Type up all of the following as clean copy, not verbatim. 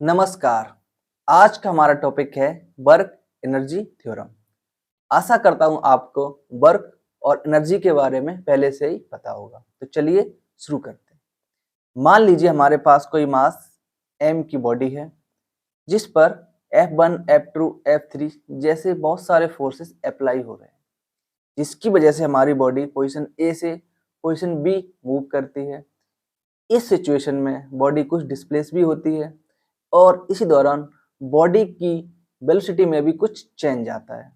नमस्कार। आज का हमारा टॉपिक है वर्क एनर्जी थ्योरम। आशा करता हूं आपको वर्क और एनर्जी के बारे में पहले से ही पता होगा। तो चलिए शुरू करते हैं। मान लीजिए हमारे पास कोई मास m की बॉडी है जिस पर F1, F2, F3 जैसे बहुत सारे फोर्सेस अप्लाई हो रहे हैं, जिसकी वजह से हमारी बॉडी पोजीशन A से पोजीशन B मूव करती है। इस सिचुएशन में बॉडी कुछ डिस्प्लेस भी होती है और इसी दौरान बॉडी की वेलोसिटी में भी कुछ चेंज आता है,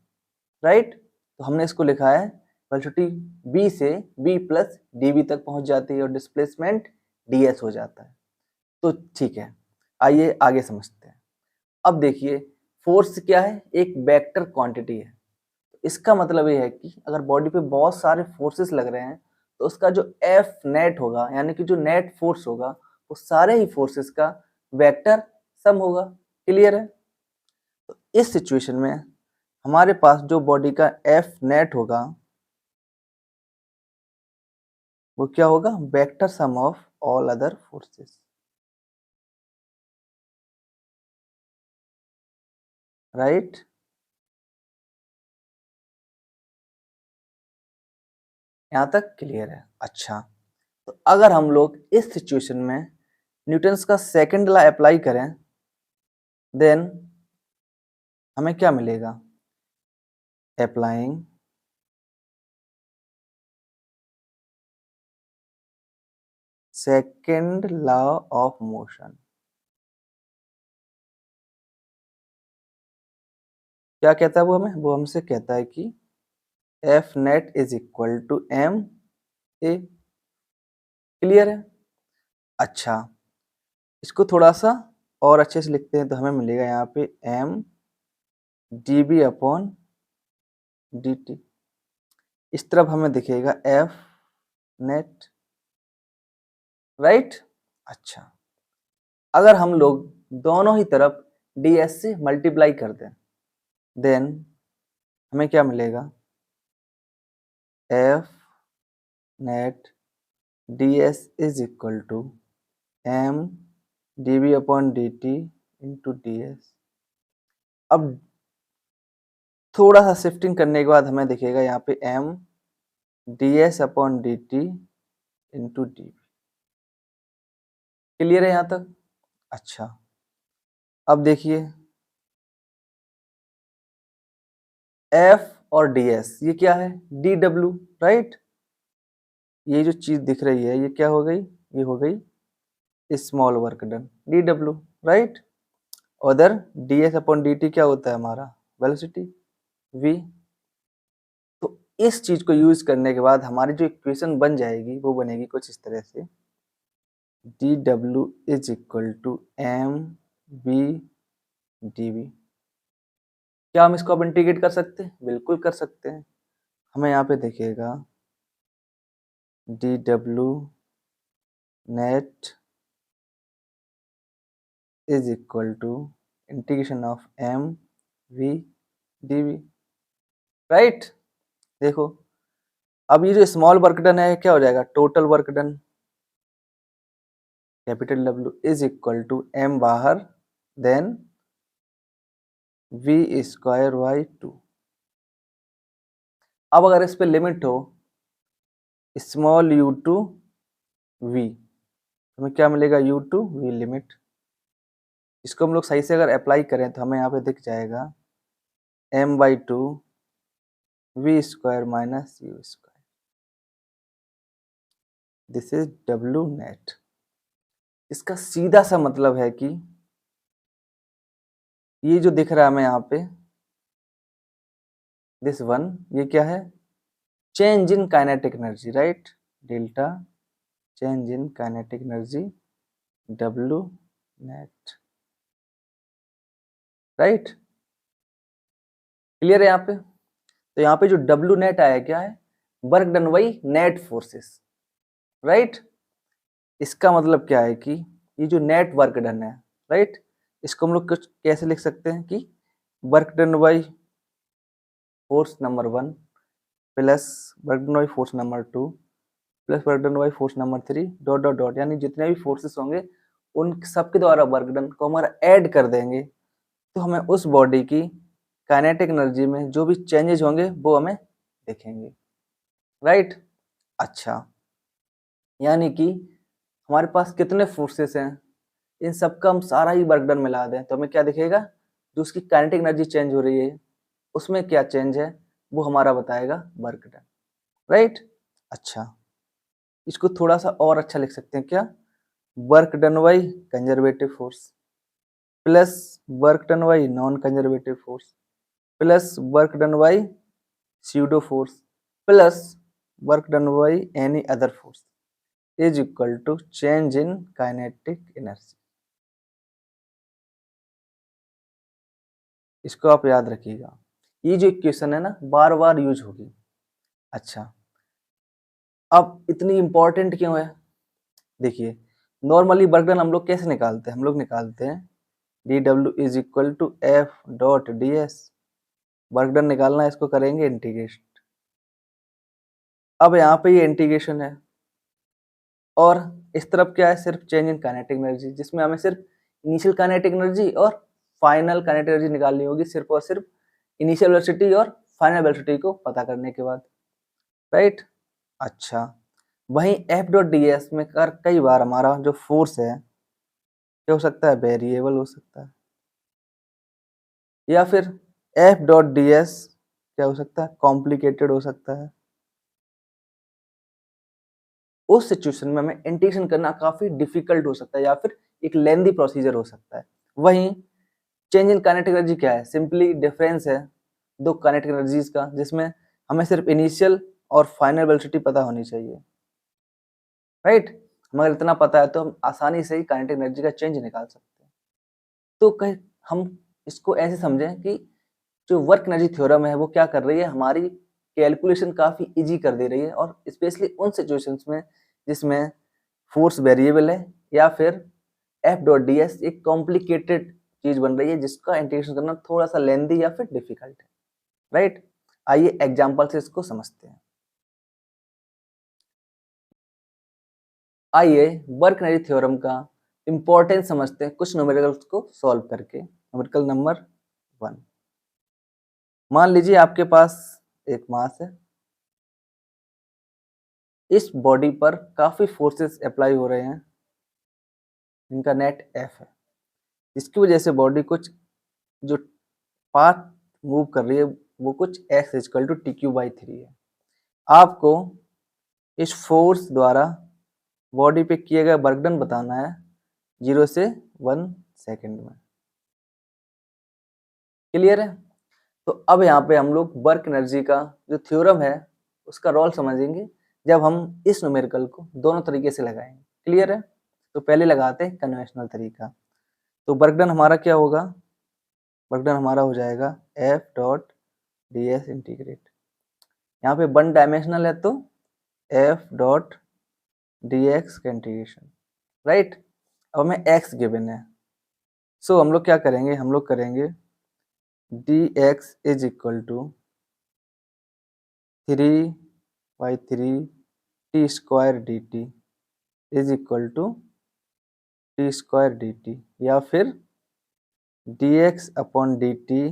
राइट। तो हमने इसको लिखा है वेलोसिटी b से b प्लस dv तक पहुंच जाती है और डिस्प्लेसमेंट ds हो जाता है। तो ठीक है, आइए आगे समझते हैं। अब देखिए, फोर्स क्या है? एक वेक्टर क्वांटिटी है। इसका मतलब ये है कि अगर बॉडी पे बहुत सारे फोर्सेस लग रहे हैं तो उसका जो एफ नेट होगा, यानी कि जो नेट फोर्स होगा, वो सारे ही फोर्सेस का वेक्टर सम होगा। क्लियर है? तो इस सिचुएशन में हमारे पास जो बॉडी का एफ नेट होगा वो क्या होगा? Vector sum of all other forces, right. यहाँ तक क्लियर है? अच्छा, तो अगर हम लोग इस सिचुएशन में न्यूटन्स का सेकंड लॉ अप्लाई करें, देन हमें क्या मिलेगा? Applying second law of motion. क्या कहता है वो हमें? वो हमसे कहता है कि F net is equal to M A. Clear है? अच्छा, इसको थोड़ा सा और अच्छे से लिखते हैं तो हमें मिलेगा यहाँ पे M D B upon D T. इस तरफ हमें दिखेगा एफ नेट, राइट। अच्छा, अगर हम लोग दोनों ही तरफ डी एस से मल्टीप्लाई कर दें, देन हमें क्या मिलेगा? F net D S is equal to M D B upon D T into D S. अब थोड़ा सा शिफ्टिंग करने के बाद हमें दिखेगा यहाँ पे M D S upon D T into D B. Clear है यहाँ तक? अच्छा, अब देखिए एफ और डी एस, ये क्या है? डी डब्ल्यू, राइट। ये जो चीज दिख रही है ये क्या हो गई? ये हो गई स्मॉल वर्क डन, डी डब्ल्यू, राइट। उधर d S upon D t क्या होता है हमारा? Velocity v। तो इस चीज को यूज करने के बाद हमारी जो इक्वेशन बन जाएगी वो बनेगी कुछ इस तरह से, D W is equal to M B D V. क्या हम इसको अब इंटीग्रेट कर सकते हैं? बिल्कुल कर सकते हैं। हमें यहाँ पे दिखेगा D W net is equal to integration of M V D V, right. देखो, अब ये जो स्मॉल वर्क डन है क्या हो जाएगा? Total work done, capital W is equal to M बाहर, देन वी स्क्वायर बाई 2। अब अगर इस पे लिमिट हो स्मॉल यू टू वी, हमें क्या मिलेगा? U to V limit. इसको हम लोग सही से अगर अप्लाई करें तो हमें यहाँ पे दिख जाएगा M by two V square minus U square. This is W net. इसका सीधा सा मतलब है कि ये जो दिख रहा है हमें यहाँ पे दिस वन, ये क्या है? Change in kinetic energy, right. Delta change in kinetic energy W net, right. Clear है यहाँ पे? तो यहाँ पे जो डब्ल्यू नेट आया क्या है? Work done by net forces, right. इसका मतलब क्या है कि ये जो नेट वर्क डन है, राइट, इसको हम लोग कुछ कैसे लिख सकते हैं कि work done by force number 1 plus work done by force number 2 plus work done by force number 3 dot dot dot, यानी जितने भी फोर्सेस होंगे उन सबके द्वारा वर्क डन को हमारा ऐड कर देंगे तो हमें उस बॉडी की काइनेटिक एनर्जी में जो भी चेंजेस होंगे वो हमें दिखेंगे, राइट। अच्छा, यानी कि हमारे पास कितने फोर्सेस हैं, इन सबका हम सारा ही वर्क डन मिला दें तो हमें क्या दिखेगा, जो उसकी काइनेटिक एनर्जी चेंज हो रही है उसमें क्या चेंज है वो हमारा बताएगा वर्क डन, राइट। अच्छा, इसको थोड़ा सा और अच्छा लिख सकते हैं क्या, work done by conservative force plus work done by non conservative force plus work done by pseudo force plus work done by any other force is equal to change in kinetic energy। इसको आप याद रखिएगा, ये जो equation है ना बार बार use होगी। अच्छा, अब इतनी इंपॉर्टेंट क्यों है, देखिए नॉर्मली वर्क डन हम लोग कैसे निकालते हैं, हम लोग निकालते हैं dw is equal to F dot D S. Work done निकालना है, इसको करेंगे इंटीग्रेशन। अब यहाँ पे ये इंटीग्रेशन है और इस तरफ क्या है, सिर्फ चेंज इन काइनेटिक एनर्जी, जिसमें हमें सिर्फ इनिशियल काइनेटिक एनर्जी और फाइनल काइनेटिक एनर्जी निकालनी होगी, सिर्फ और सिर्फ इनिशियल वेलोसिटी और फाइनल वेलोसिटी को पता करने के बाद, राइट। अच्छा, वहीं एफ डॉट डी एस में कर कई बार हमारा जो फोर्स है क्या हो सकता है, वेरिएबल हो सकता है, या फिर एफ डॉट डी एस क्या हो सकता है, कॉम्प्लिकेटेड हो सकता है। उस सिचुएशन में हमें इंटीग्रेशन करना काफी डिफिकल्ट हो सकता है या फिर एक लेंदी प्रोसीजर हो सकता है। वहीं चेंज इन काइनेटिक एनर्जी क्या है, सिंपली डिफरेंस है दो काइनेटिक एनर्जीज का, जिसमें हमें सिर्फ इनिशियल और फाइनल वेलोसिटी पता होनी चाहिए, राइट। मगर इतना पता है तो हम आसानी से ही काइनेटिक एनर्जी का चेंज निकाल सकते हैं। तो कहीं हम इसको ऐसे समझें कि जो वर्क एनर्जी थ्योरम है वो क्या कर रही है, हमारी कैलकुलेशन काफी इजी कर दे रही है, और स्पेशली उन सिचुएशंस में जिसमें फोर्स वेरिएबल है या फिर एफ डॉट डी एस एक कॉम्प्लिकेटेड चीज बन रही है जिसका इंटीग्रेशन करना थोड़ा सा लेंदी या फिर डिफिकल्ट है, राइट। आइए एग्जांपल से इसको समझते हैं। आइए वर्क एनर्जी थ्योरम का इंपॉर्टेंस समझते हैं कुछ न्यूमेरिकल्स को सॉल्व करके। न्यूमेरिकल नंबर 1, मान लीजिए आपके पास एक मास है, इस बॉडी पर काफी फोर्सेस अप्लाई हो रहे हैं, इनका नेट एफ है, इसकी वजह से बॉडी कुछ जो पाथ मूव कर रही है वो कुछ X is equal to T cube by 3 है। आपको इस फोर्स द्वारा बॉडी पे किए गए वर्क डन बताना है 0 से 1 सेकेंड में, क्लियर है। तो अब यहाँ पे हम लोग वर्क एनर्जी का जो थ्योरम है उसका रोल समझेंगे जब हम इस न्यूमेरिकल को दोनों तरीके से लगाएंगे, क्लियर है। तो पहले लगाते हैं कन्वेंशनल तरीका। तो वर्क डन हमारा क्या होगा, वर्क डन हमारा हो जाएगा F dot D S integrate, यहाँ पे 1 डायमेंशनल है तो एफ डॉट डी एक्स का इंटीग्रेशन, राइट। अब हमें एक्स गिवन है, सो हम लोग क्या करेंगे, हम लोग करेंगे D X is equal to 3/3 T square D T is equal to T square D T, या फिर D x upon D T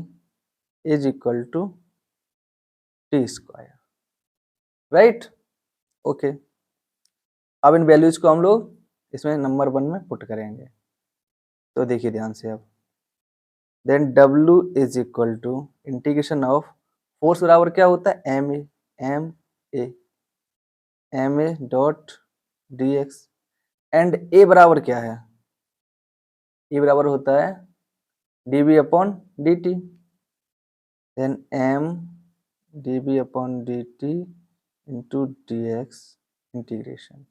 is equal to T square, right. Okay, अब इन वैल्यूज को हम लोग इसमें नंबर 1 में पुट करेंगे। तो देखिए ध्यान से, अब then W is equal to integration of force बराबर क्या होता है, m a dot d x, and a बराबर क्या है, ए बराबर होता है d B upon D t, then m D B upon D T into d x integration.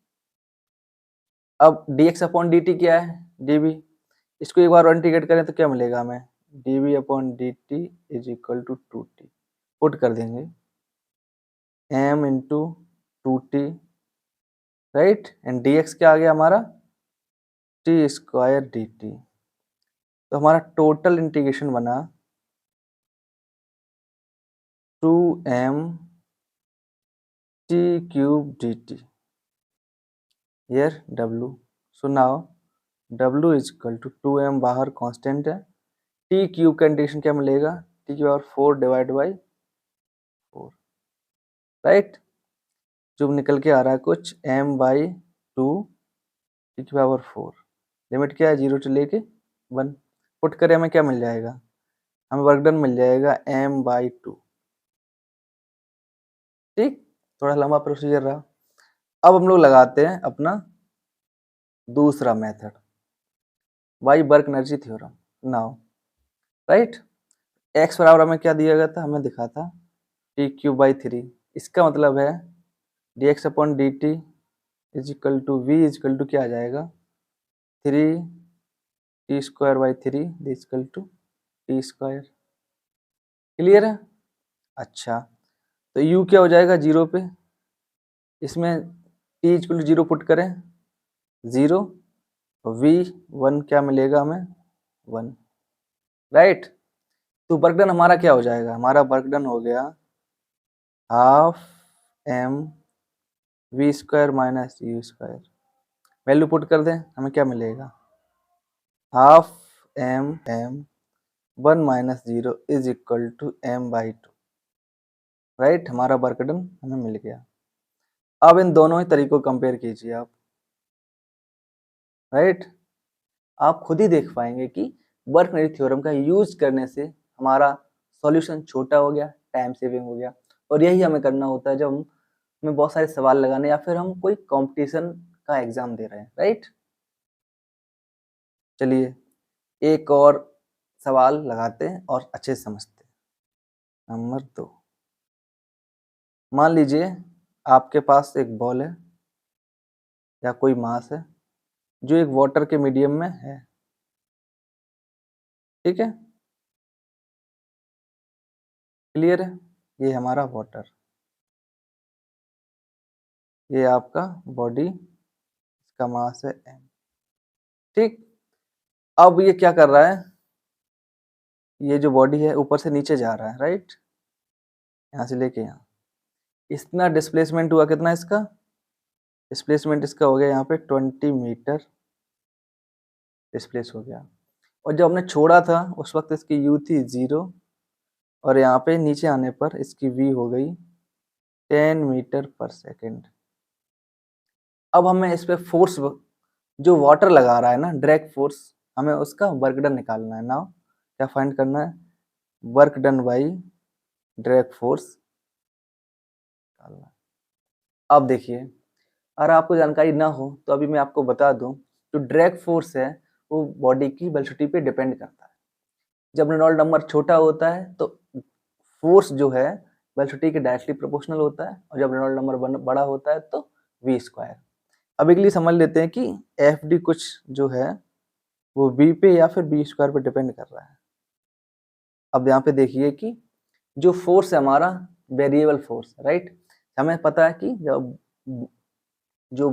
अब d x upon D t क्या है, डी बी, इसको एक बार इंटीग्रेट करें तो क्या मिलेगा हमें, D B upon D T is equal to 2t, put कर देंगे m into 2t, right, and D X क्या आ गया हमारा टी स्क्वायर डी टी। तो हमारा टोटल इंटीग्रेशन बना 2m t क्यूब dt, here w। So now W is equal to 2m बाहर कांस्टेंट है, टी क्यूब का इंटीग्रेशन क्या मिलेगा, टी की पावर 4 डिवाइड बाई 4, राइट। जो निकल के आ रहा है कुछ m बाई 2 टी की पावर 4, लिमिट क्या है 0 से लेके 1, पुट करें हमें क्या मिल जाएगा, हमें वर्क डन मिल जाएगा m बाई 2, ठीक। थोड़ा लंबा प्रोसीजर रहा। अब हम लोग लगाते हैं अपना दूसरा method by work energy theorem now, right. X बराबर हमें क्या दिया गया था, हमें दिखा था टी क्यूब बाई 3, इसका मतलब है D x upon D T is equal to V is equal to क्या आ जाएगा 3 T square by 3 is equal to T square, clear है। अच्छा, तो u क्या हो जाएगा 0 पे, इसमें t इक्वल टू 0 पुट करें 0, v 1 क्या मिलेगा हमें 1, राइट। तो वर्क डन हमारा क्या हो जाएगा, हमारा वर्क डन हो गया half m v square minus u square, value put कर दें हमें क्या मिलेगा half m 1 minus 0 is equal to m by 2, right. हमारा वर्क डन हमें मिल गया। अब इन दोनों ही तरीकों को कंपेयर कीजिए आप, राइट। आप खुद ही देख पाएंगे कि वर्क एनर्जी थ्योरम का यूज करने से हमारा सॉल्यूशन छोटा हो गया, टाइम सेविंग हो गया। और यही हमें करना होता है जब हमें बहुत सारे सवाल लगाने या फिर हम कोई कंपटीशन का एग्जाम दे रहे हैं, राइट। चलिए एक और सवाल लगाते हैं और अच्छे से समझते हैं। नंबर 2, मान लीजिए आपके पास एक बॉल है या कोई मास है जो एक वाटर के मीडियम में है, ठीक है, क्लियर है। ये हमारा वाटर, ये आपका बॉडी, इसका मास है m, ठीक। अब ये क्या कर रहा है, ये जो बॉडी है ऊपर से नीचे जा रहा है, राइट, यहाँ से लेके यहाँ, इतना डिस्प्लेसमेंट हुआ, कितना इसका डिस्प्लेसमेंट, इसका हो गया यहाँ पे 20 मीटर डिस्प्लेस हो गया। और जब हमने छोड़ा था उस वक्त इसकी u थी 0 और यहाँ पे नीचे आने पर इसकी v हो गई 10 मीटर पर सेकेंड। अब हमें इस पे फोर्स जो वाटर लगा रहा है ना, डायरेक्ट फोर्स, हमें उसका वर्क डन निकालना है। नाउ क्या फाइंड करना है, work done by direct force निकालना है। अब देखिए, अगर आपको जानकारी ना हो तो अभी मैं आपको बता दूं, जो डायरेक्ट फोर्स है वो बॉडी की वेलोसिटी पे डिपेंड करता है। जब रेनॉल्ड नंबर छोटा होता है तो फोर्स जो है वेलोसिटी के डायरेक्टली प्रोपोर्शनल होता है, और जब रेनॉल्ड नंबर बड़ा होता है तो वी स्क्वायर। अब एक लिए समझ लेते हैं कि एफ डी कुछ जो है वो v पे या फिर v स्क्वायर पे डिपेंड कर रहा है। अब यहाँ पे देखिए कि जो फोर्स है हमारा वेरिएबल फोर्स, राइट। हमें पता है कि जब जो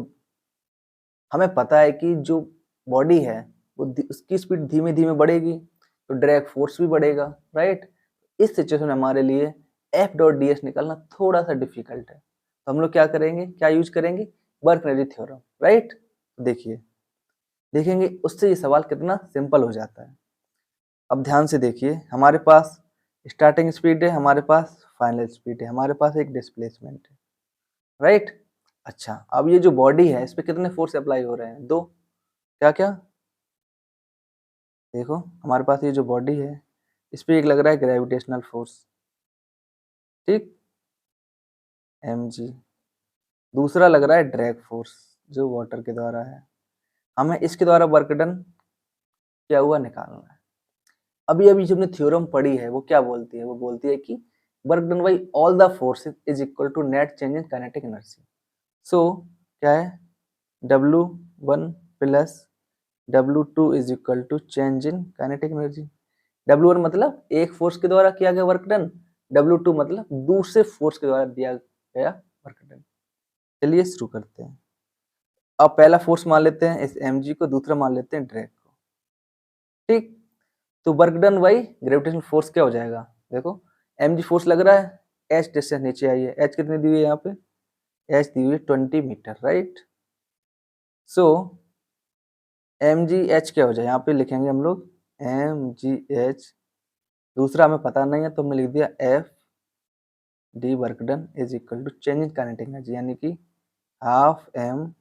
हमें पता है कि जो बॉडी है वो उसकी स्पीड धीमे धीमे बढ़ेगी तो डायरेक्ट फोर्स भी बढ़ेगा, राइट। इस सिचुएशन में हमारे लिए एफ डॉट डी एस निकालना थोड़ा सा डिफिकल्ट है, तो हम लोग क्या करेंगे, क्या यूज करेंगे, वर्क एनर्जी थ्योरम, राइट। देखिए देखेंगे उससे ये सवाल कितना सिंपल हो जाता है। अब ध्यान से देखिए, हमारे पास स्टार्टिंग स्पीड है, हमारे पास फाइनल स्पीड है, हमारे पास एक डिस्प्लेसमेंट है, राइट। अच्छा, अब ये जो बॉडी है इस पे कितने फोर्स अप्लाई हो रहे हैं, दो, क्या क्या, देखो हमारे पास ये जो बॉडी है इस पे एक लग रहा है ग्रेविटेशनल फोर्स, ठीक, mg। दूसरा लग रहा है ड्रैग फोर्स जो वाटर के द्वारा है, हमें इसके द्वारा वर्क डन क्या हुआ निकालना है। अभी अभी जो हमने थ्योरम पढ़ी है वो क्या बोलती है, वो बोलती है कि work done by all the forces is equal to net change in kinetic energy. So क्या है, W1 plus W2 is equal to change in kinetic energy. W1 मतलब एक फोर्स के द्वारा किया गया वर्क डन, W2 मतलब दूसरे फोर्स के द्वारा दिया गया वर्क डन। चलिए शुरू करते हैं। अब पहला फोर्स मान लेते हैं इस mg को, दूसरा मान लेते हैं ड्रैग को, ठीक। तो work done by gravitational force क्या हो जाएगा, देखो mg फोर्स लग रहा है, h डिस्टेंस नीचे आई है, h कितनी दी हुई है यहाँ पे, h दी हुई है 20 मीटर, राइट। सो mgh क्या हो जाए, यहाँ पे लिखेंगे हम लोग mgh, दूसरा हमें पता नहीं है तो हमने लिख दिया F D work done is equal to change in kinetic energy, यानी कि half M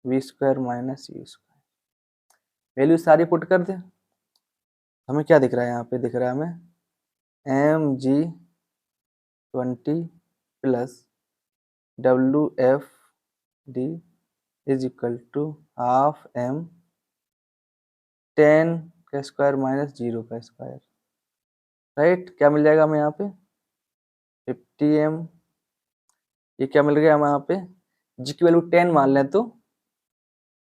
V square minus U square. Value सारी पुट कर दे, हमें क्या दिख रहा है, यहाँ पे दिख रहा है हमें M G 20 plus W F D is equal to half M 10 का स्क्वायर माइनस 0 का स्क्वायर, राइट। क्या मिल जाएगा हमें यहाँ पे 50m, ये क्या मिल गया हमें यहाँ पे, जी की वैल्यू 10 मान लें तो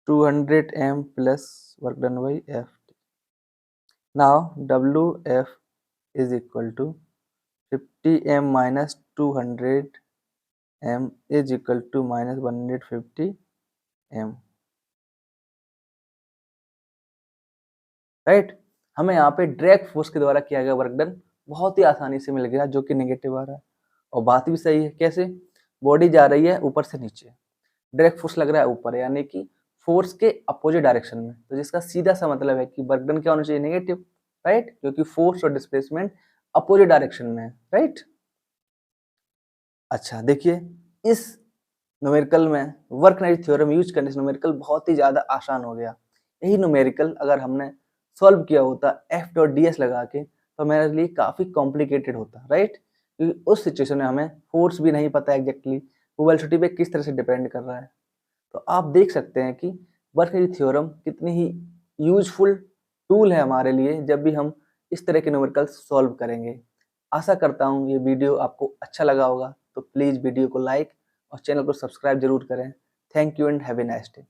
200m plus work done by F. Now W F is equal to 50m minus 200m is equal to minus 150m, right. हमें यहाँ पे डायरेक्ट फोर्स के द्वारा किया गया वर्क डन बहुत ही आसानी से मिल गया, जो कि नेगेटिव आ रहा है। और बात भी सही है, कैसे, बॉडी जा रही है ऊपर से नीचे, डायरेक्ट फोर्स लग रहा है ऊपर, यानी कि फोर्स के अपोजिट डायरेक्शन में, तो जिसका सीधा सा मतलब है कि वर्क डन क्या होना चाहिए, नेगेटिव, राइट, क्योंकि फोर्स और डिस्प्लेसमेंट अपोजिट डायरेक्शन में है, राइट। अच्छा देखिए, इस न्यूमेरिकल में वर्क एनर्जी थ्योरम यूज करने से न्यूमेरिकल बहुत ही ज्यादा आसान हो गया। यही न्यूमेरिकल अगर हमने सॉल्व किया होता एफ डॉट डी एस लगा के तो मेरे लिए काफी कॉम्प्लिकेटेड होता, राइट, क्योंकि उस सिचुएशन में हमें फोर्स भी नहीं पता एग्जैक्टली, वो वेलोसिटी पे किस तरह से डिपेंड कर रहा है। तो आप देख सकते हैं कि वर्क एनर्जी थ्योरम कितनी ही यूजफुल टूल है हमारे लिए जब भी हम इस तरह के न्यूमेरिकल सॉल्व करेंगे। आशा करता हूँ ये वीडियो आपको अच्छा लगा होगा, तो प्लीज़ वीडियो को लाइक और चैनल को सब्सक्राइब जरूर करें। Thank you and have a nice day.